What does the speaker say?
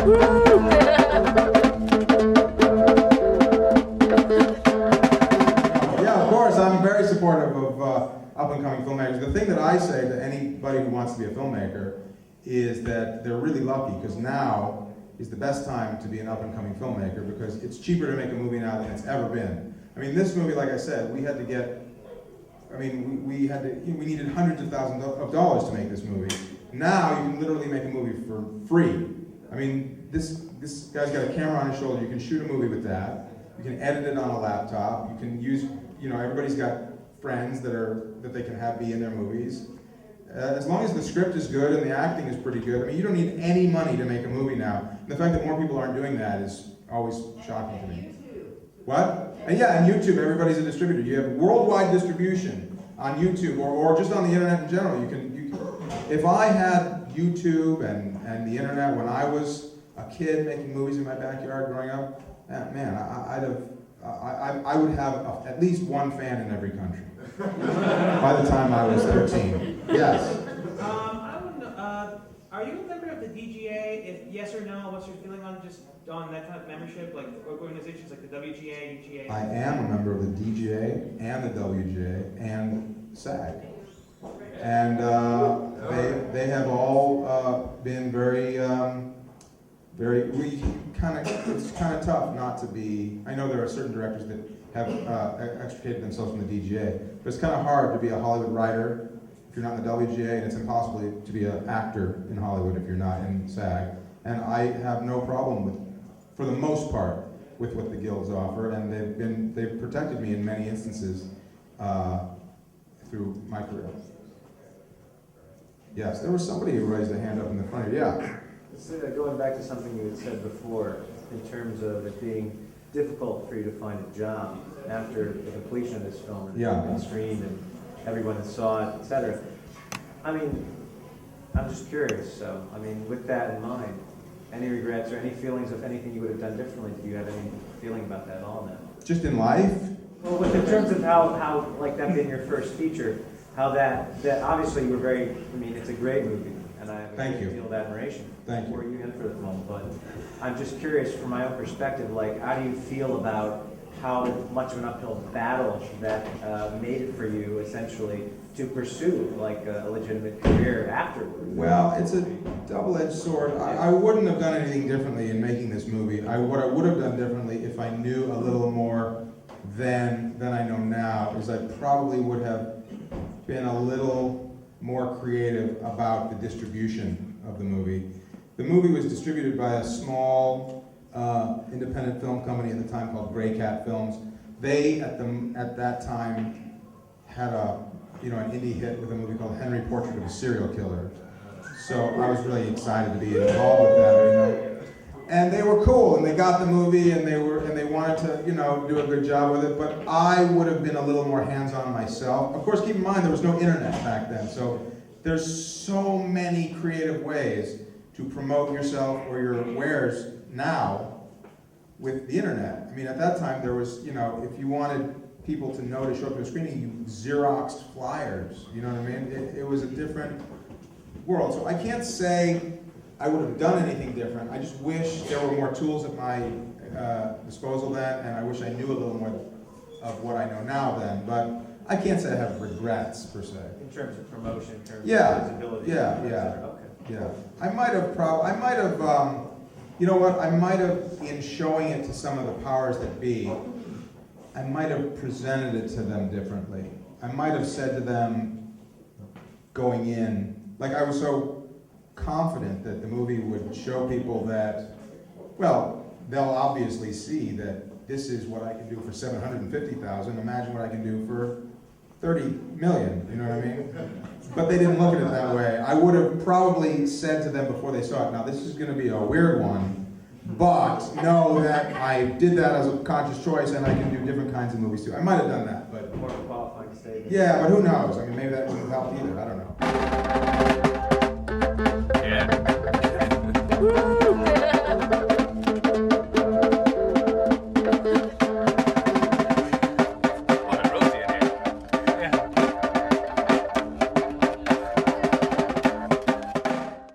Yeah, of course, I'm very supportive of up-and-coming filmmakers. The thing that I say to anybody who wants to be a filmmaker is that they're really lucky, because now is the best time to be an up-and-coming filmmaker, because it's cheaper to make a movie now than it's ever been. I mean, this movie, like I said, we had to get, I mean, we needed hundreds of thousands of dollars to make this movie. Now you can literally make a movie for free. I mean, this guy's got a camera on his shoulder. You can shoot a movie with that. You can edit it on a laptop. You can use, you know, everybody's got friends that they can have be in their movies. As long as the script is good and the acting is pretty good, I mean, you don't need any money to make a movie now. And the fact that more people aren't doing that is always shocking to me. What? And yeah, and YouTube, everybody's a distributor. You have worldwide distribution on YouTube or just on the internet in general. You can if I had YouTube and the internet when I was a kid making movies in my backyard growing up, man, I would have at least one fan in every country by the time I was 13. Yes. I want to know, are you a member of the DGA? If yes or no, what's your feeling on that kind of membership, like organizations like the WGA, UGA? I am a member of the DGA and the WGA and SAG. And they have all been very, it's kind of tough not to be, I know there are certain directors that have extricated themselves from the DGA, but it's kind of hard to be a Hollywood writer if you're not in the WGA, and it's impossible to be an actor in Hollywood if you're not in SAG. And I have no problem with, for the most part, with what the guilds offer, and they've protected me in many instances through my career. Yes, there was somebody who raised a hand up in the front here. Yeah. Going back to something you had said before, in terms of it being difficult for you to find a job after the completion of this film and yeah. been streamed and everyone that saw it, etc. I mean, I'm just curious. So, I mean, with that in mind, any regrets or any feelings of anything you would have done differently? Do you have any feeling about that at all now? Just in life? Well, in terms of how like that being your first feature, how that obviously you were very, I mean, it's a great movie, and I have a great deal of admiration for you and for the film, but I'm just curious from my own perspective, like, how do you feel about how much of an uphill battle that made it for you, essentially, to pursue, like, a legitimate career afterwards? Well, it's a double-edged sword. I wouldn't have done anything differently in making this movie. What I would have done differently if I knew a little more than I know now is I probably would have been a little more creative about the distribution of the movie. The movie was distributed by a small independent film company at the time called Gray Cat Films. They at that time had an indie hit with a movie called Henry Portrait of a Serial Killer. So I was really excited to be involved with that, And they were cool, and they got the movie, and they wanted to, do a good job with it. But I would have been a little more hands-on myself. Of course, keep in mind there was no internet back then, so there's so many creative ways to promote yourself or your wares now with the internet. I mean, at that time there was, if you wanted people to know to show up to a screening, you Xeroxed flyers. You know what I mean? It was a different world. So I can't say I would have done anything different. I just wish there were more tools at my disposal then, and I wish I knew a little more of what I know now then. But I can't say I have regrets per se. In terms of promotion, in terms of visibility. Yeah. Okay. Yeah. I might have, in showing it to some of the powers that be, I might have presented it to them differently. I might have said to them going in, like I was so confident that the movie would show people that, well, they'll obviously see that this is what I can do for $750,000. Imagine what I can do for $30 million, you know what I mean? But they didn't look at it that way. I would have probably said to them before they saw it, now this is going to be a weird one, but know that I did that as a conscious choice and I can do different kinds of movies too. I might have done that, but... More qualifying statement. Yeah, but who knows? I mean, maybe that wouldn't have helped either. I don't know.